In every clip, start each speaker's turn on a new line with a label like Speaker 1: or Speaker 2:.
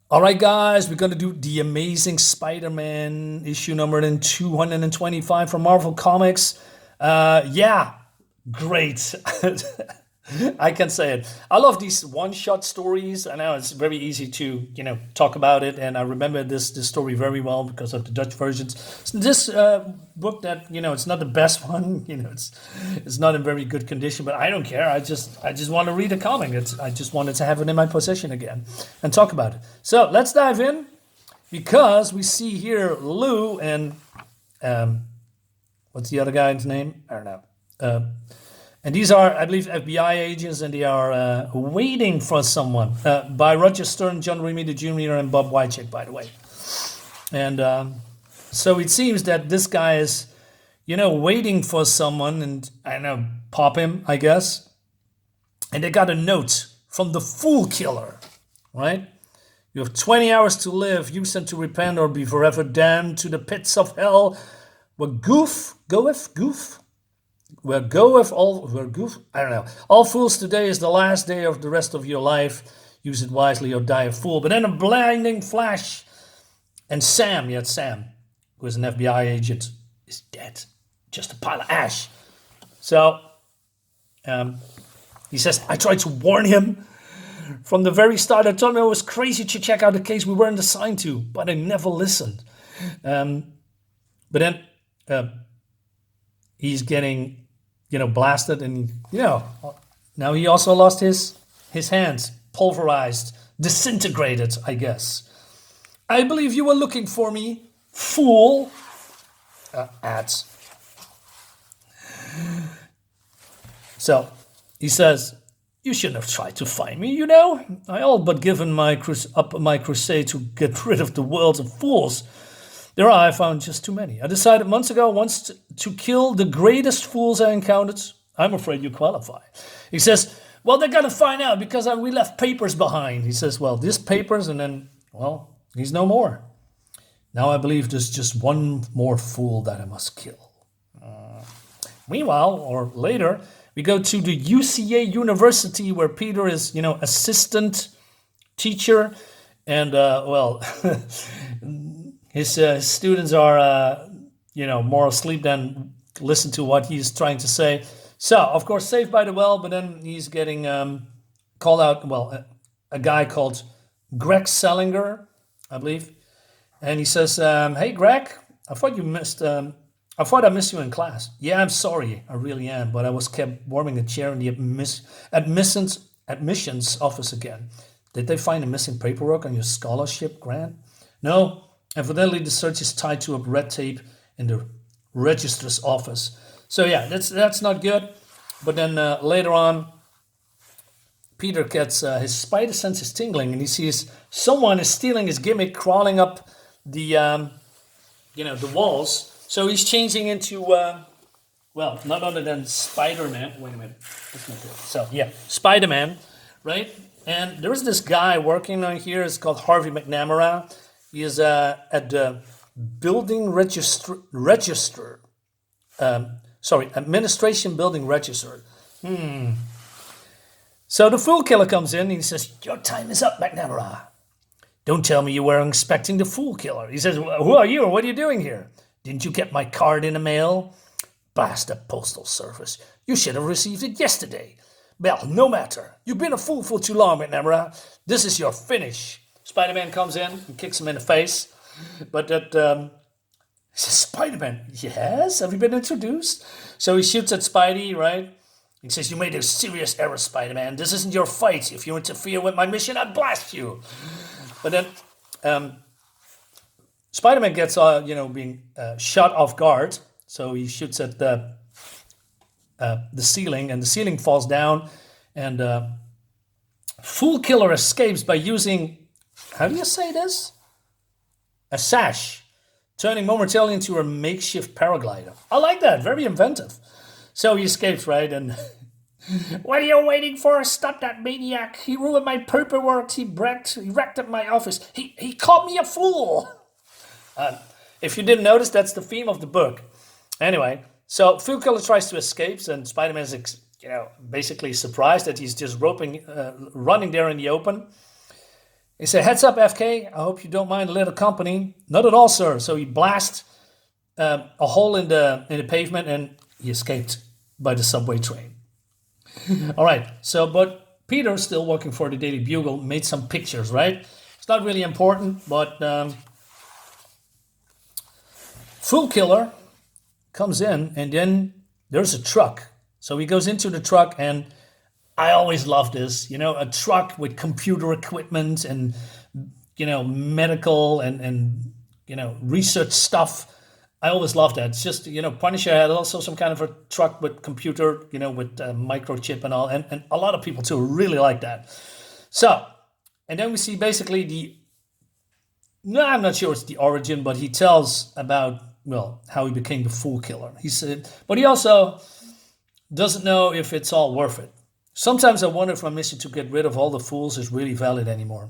Speaker 1: All right, guys, we're going to do the Amazing Spider-Man issue number 225 from Marvel Comics. Yeah, great. I can say it. I love these one-shot stories. I know it's very easy to, talk about it, and I remember this story very well because of the Dutch versions. So this book that it's not the best one. It's not in very good condition, but I don't care. I just want to read a comic. I just wanted to have it in my possession again and talk about it. So let's dive in because we see here Lou and what's the other guy's name? I don't know. And these are, I believe, FBI agents, and they are waiting for someone by Registrar, John Romita Jr. and Bob Wiacek, by the way. And so it seems that this guy is, waiting for someone, and I don't know, pop him, I guess. And they got a note from the Foolkiller, right? You have 20 hours to live. Use them to repent or be forever damned to the pits of hell. Where goof, where goeth all, where goof, I don't know. All fools, today is the last day of the rest of your life. Use it wisely or die a fool. But then a blinding flash, and Sam, who is an FBI agent, is dead. Just a pile of ash. So, he says, I tried to warn him from the very start. I told him it was crazy to check out the case we weren't assigned to, but I never listened. But then he's getting, blasted, and now he also lost his hands, pulverized, disintegrated, I guess. I believe you were looking for me, fool. Ads. So he says, you shouldn't have tried to find me, I all but given up my crusade to get rid of the world of fools. There I found just too many. I decided months ago once to kill the greatest fools I encountered. I'm afraid you qualify. He says, well, they're going to find out because we left papers behind. He says, well, these papers, and then, well, he's no more. Now I believe there's just one more fool that I must kill. Meanwhile, or later, we go to the UCA University where Peter is, assistant teacher. And, well, his students are, more asleep than listen to what he's trying to say. So, of course, saved by the well, but then he's getting called out, well, a guy called Greg Salinger, I believe. And he says, hey, Greg, I thought I missed you in class. Yeah, I'm sorry. I really am. But I was kept warming a chair in the admissions office again. Did they find a missing paperwork on your scholarship grant? No. Evidently, the search is tied to a red tape in the registrar's office. So yeah, that's not good. But then later on, Peter gets his spider senses tingling, and he sees someone is stealing his gimmick, crawling up the the walls. So he's changing into well, not other than Spider-Man. Wait a minute, that's not good. So yeah, Spider-Man, right? And there is this guy working on here. It's called Harvey McNamara. He is at the building register. Administration building register. So the Foolkiller comes in and he says, your time is up, McNamara. Don't tell me you were expecting the Foolkiller. He says, who are you? What are you doing here? Didn't you get my card in the mail? Bastard postal service. You should have received it yesterday. Well, no matter. You've been a fool for too long, McNamara. This is your finish. Spider-Man comes in and kicks him in the face. But that... he says, Spider-Man, yes? Have you been introduced? So he shoots at Spidey, right? He says, you made a serious error, Spider-Man. This isn't your fight. If you interfere with my mission, I'd blast you. But then Spider-Man gets, being shot off guard. So he shoots at the ceiling, and the ceiling falls down. And Foolkiller escapes by using, how do you say this? A sash, turning momentarily into a makeshift paraglider. I like that. Very inventive. So he escapes, right? And what are you waiting for? Stop that maniac. He ruined my paperwork. He wrecked at my office. He called me a fool. If you didn't notice, that's the theme of the book. Anyway, so Foolkiller tries to escape, and Spider-Man is, basically surprised that he's just running there in the open. He said, "Heads up, FK. I hope you don't mind a little company." "Not at all, sir." So he blasts a hole in the pavement, and he escaped by the subway train. All right. So, but Peter, still working for the Daily Bugle, made some pictures. Right. It's not really important, but Foolkiller comes in, and then there's a truck. So he goes into the truck, and I always love this, a truck with computer equipment and, medical and research stuff. I always love that. It's just, Punisher had also some kind of a truck with computer, with microchip and all. And a lot of people too really like that. So, and then we see basically I'm not sure it's the origin, but he tells about, how he became the Foolkiller. He said, but he also doesn't know if it's all worth it. "Sometimes I wonder if my mission to get rid of all the fools is really valid anymore.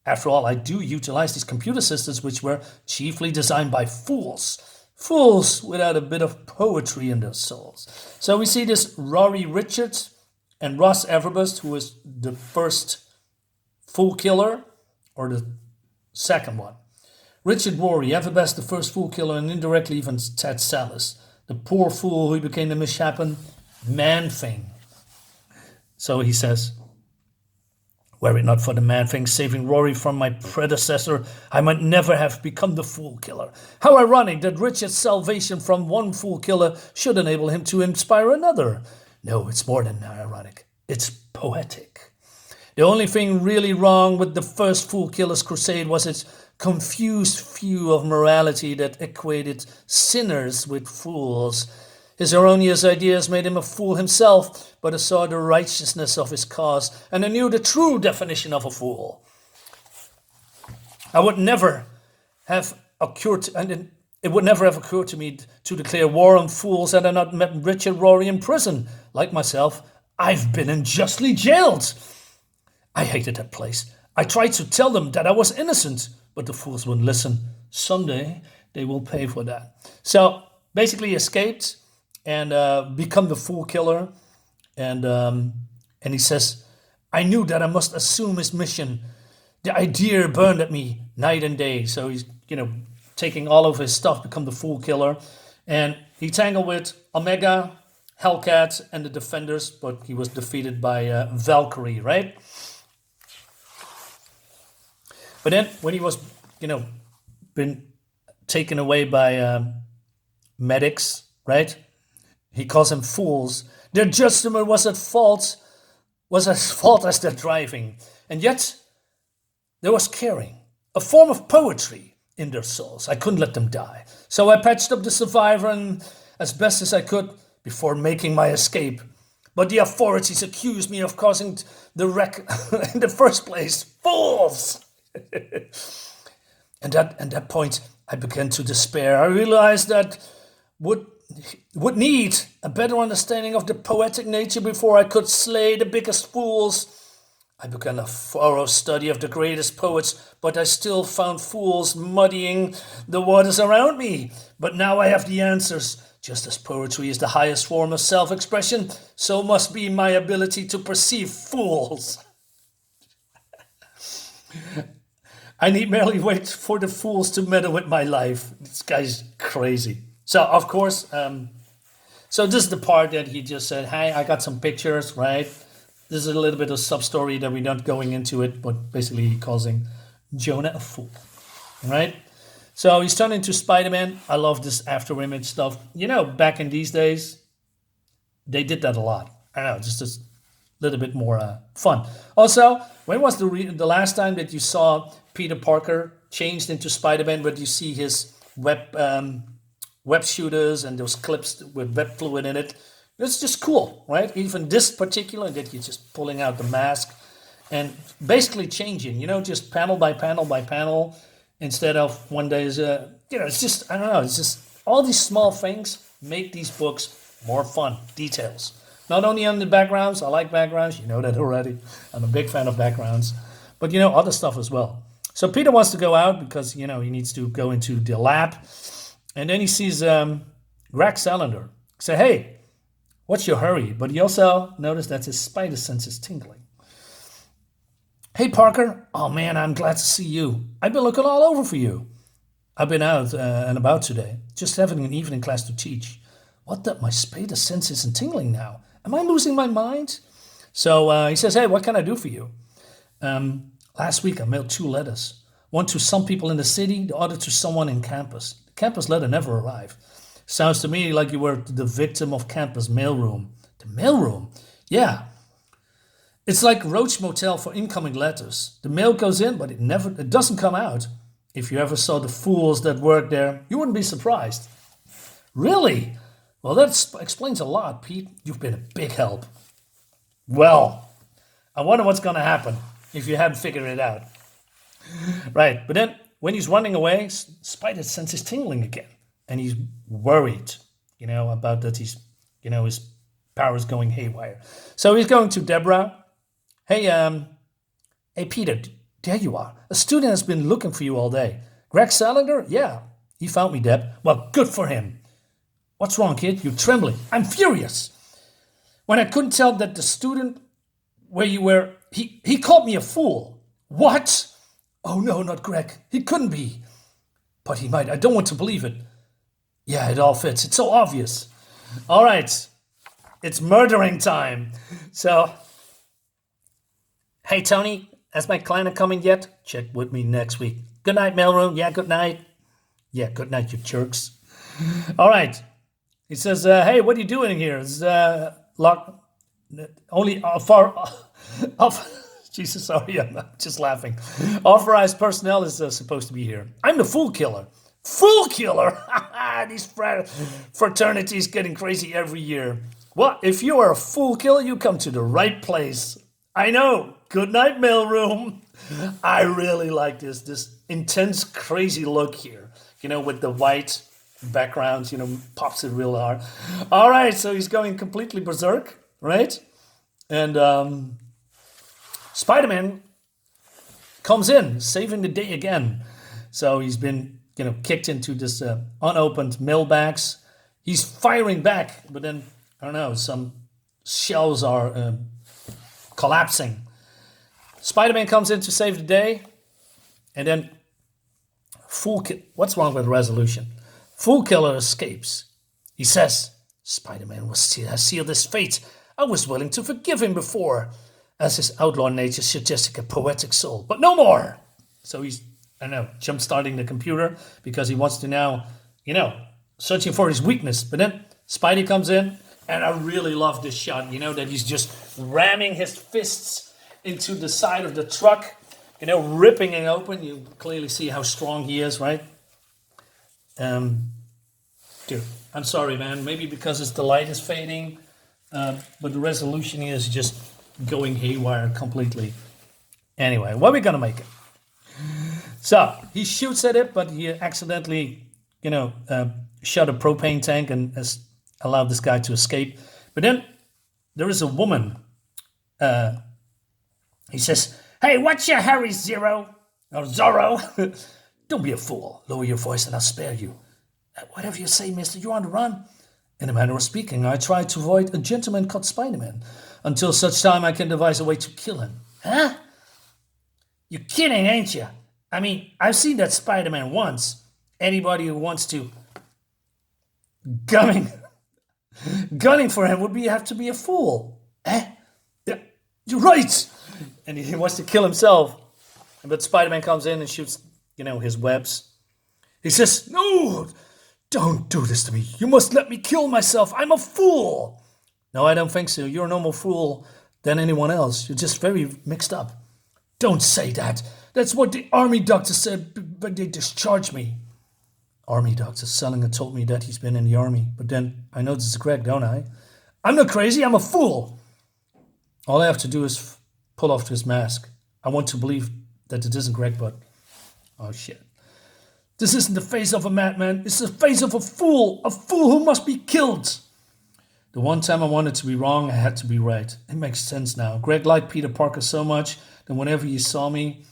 Speaker 1: After all, I do utilize these computer systems which were chiefly designed by fools. Fools without a bit of poetry in their souls." So we see this Rory Richards and Ross Everbust, who is the first Foolkiller, or the second one. Richard Rory, Everbust, the first Foolkiller, and indirectly even Ted Sallis, the poor fool who became the misshapen Man-Thing. So he says, "Were it not for the Man-Thing saving Rory from my predecessor, I might never have become the Foolkiller. How ironic that Richard's salvation from one Foolkiller should enable him to inspire another. No, it's more than ironic. It's poetic. The only thing really wrong with the first Foolkiller's crusade was its confused view of morality that equated sinners with fools. His erroneous ideas made him a fool himself, but he saw the righteousness of his cause and he knew the true definition of a fool. It would never have occurred to me to declare war on fools had I not met Richard Rory in prison. Like myself, I've been unjustly jailed. I hated that place. I tried to tell them that I was innocent, but the fools wouldn't listen. Someday they will pay for that." So basically, he escaped and become the Foolkiller, and he says, "I knew that I must assume his mission. The idea burned at me night and day." So he's taking all of his stuff, become the Foolkiller, and he tangled with Omega, Hellcat, and the Defenders, but he was defeated by Valkyrie, right? But then when he was, been taken away by medics, right? He calls them fools. Their judgment was as fault as their driving. And yet, there was caring, a form of poetry in their souls. I couldn't let them die. So I patched up the survivor and as best as I could before making my escape. But the authorities accused me of causing the wreck in the first place. Fools! And at that point, I began to despair. I realized that would need a better understanding of the poetic nature before I could slay the biggest fools. I began a thorough study of the greatest poets, but I still found fools muddying the waters around me. But now I have the answers. Just as poetry is the highest form of self-expression, so must be my ability to perceive fools. I need merely wait for the fools to meddle with my life. This guy's crazy. So, of course, so this is the part that he just said, "Hey, I got some pictures," right? This is a little bit of sub-story that we're not going into it, but basically causing Jonah a fool, right? So he's turned into Spider-Man. I love this after-image stuff. Back in these days, they did that a lot. I don't know, just a little bit more fun. Also, when was the last time that you saw Peter Parker changed into Spider-Man, where you see his web shooters and those clips with web fluid in it? It's just cool, right? Even this particular, that you're just pulling out the mask and basically changing, just panel by panel by panel, instead of one day is it's just, I don't know, it's just all these small things make these books more fun. Details. Not only on the backgrounds, I like backgrounds, you know that already. I'm a big fan of backgrounds, but other stuff as well. So Peter wants to go out because, he needs to go into the lab, and then he sees Greg Salander. Say, "Hey, what's your hurry?" But he also noticed that his spider sense is tingling. Hey, Parker. Oh, man, I'm glad to see you. I've been looking all over for you. I've been out and about today, just having an evening class to teach. What the? My spider sense isn't tingling now. Am I losing my mind? So he says, hey, what can I do for you? Last week I mailed 2 letters. One to some people in the city, the other to someone in campus. The campus letter never arrived. Sounds to me like you were the victim of campus mailroom. The mailroom? Yeah. It's like Roach Motel for incoming letters. The mail goes in, but it doesn't come out. If you ever saw the fools that work there, you wouldn't be surprised. Really? Well, that explains a lot, Pete. You've been a big help. Well, I wonder what's going to happen if you haven't figured it out. Right, but then when he's running away, Spider sense is tingling again. And he's worried, about that his power's going haywire. So he's going to Debra. Hey, Peter, there you are. A student has been looking for you all day. Greg Salinger? Yeah, he found me, Deb. Well, good for him. What's wrong, kid? You're trembling. I'm furious. When I couldn't tell that the student where you were, he called me a fool. What? Oh, no, not Greg. He couldn't be. But he might. I don't want to believe it. Yeah, it all fits. It's so obvious. All right. It's murdering time. So, hey, Tony, has my client coming yet? Check with me next week. Good night, mailroom. Yeah, good night. Yeah, good night, you jerks. All right. He says, hey, what are you doing here? It's only far Jesus, sorry, I'm just laughing. Authorized personnel is supposed to be here. I'm the Foolkiller. Foolkiller? These fraternities getting crazy every year. Well, if you are a Foolkiller, you come to the right place. I know. Good night, mailroom. I really like this intense, crazy look here. With the white background, pops it real hard. All right, so he's going completely berserk, right? And Spider-Man comes in, saving the day again. So he's been, kicked into this unopened mailbags. He's firing back, but then, I don't know, some shelves are collapsing. Spider-Man comes in to save the day, and then what's wrong with resolution? Foolkiller escapes. He says, Spider-Man has sealed his fate. I was willing to forgive him before, as his outlaw nature suggested a poetic soul, but no more. So he's, jump-starting the computer because he wants to now, searching for his weakness. But then Spidey comes in, and I really love this shot, that he's just ramming his fists into the side of the truck, ripping it open. You clearly see how strong he is, right? Dude, I'm sorry, man. Maybe because the light is fading, but the resolution here is just going haywire completely. Anyway, what are we gonna make it? So he shoots at it, but he accidentally, shot a propane tank and has allowed this guy to escape. But then there is a woman. He says, "Hey, what's your hurry, Zero? Or Zorro? Don't be a fool. Lower your voice and I'll spare you. Whatever you say, mister, you're on the run." In a manner of speaking, I tried to avoid a gentleman called Spider-Man until such time I can devise a way to kill him. Huh? You're kidding, ain't you? I mean, I've seen that Spider-Man once. Anybody who wants to gunning for him would have to be a fool. Eh? Yeah, you're right. And he wants to kill himself. But Spider-Man comes in and shoots, his webs. He says, "No, don't do this to me. You must let me kill myself. I'm a fool." "No, I don't think so. You're no more fool than anyone else. You're just very mixed up." "Don't say that. That's what the army doctor said, but they discharged me." "Army doctor Salinger told me that he's been in the army, but then I know this is Greg, don't I?" "I'm not crazy. I'm a fool." "All I have to do is pull off his mask. I want to believe that it isn't Greg, but..." Oh, shit. "This isn't the face of a madman. It's the face of a fool who must be killed." The one time I wanted to be wrong, I had to be right. It makes sense now. Greg liked Peter Parker so much that whenever he saw me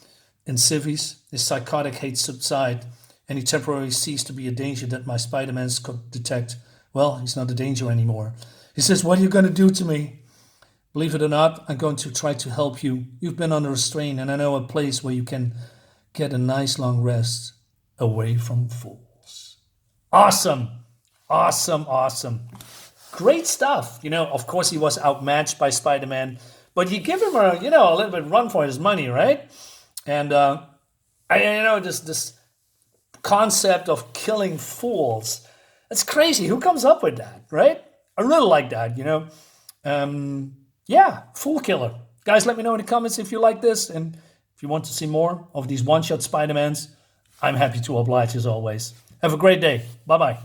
Speaker 1: in civvies, his psychotic hate subsided, and he temporarily ceased to be a danger that my Spider-Mans could detect. Well, he's not a danger anymore. He says, "What are you going to do to me?" believe it or not, I'm going to try to help you. You've been under a strain, and I know a place where you can get a nice long rest away from fools. Awesome. Awesome, awesome. Great stuff. Of course he was outmatched by Spider-Man, but you give him a little bit run for his money, right? And this concept of killing fools, it's crazy. Who comes up with that, right? I really like that, Foolkiller. Guys, let me know in the comments if you like this, and if you want to see more of these one-shot Spider-Mans, I'm happy to oblige as always. Have a great day. Bye-bye.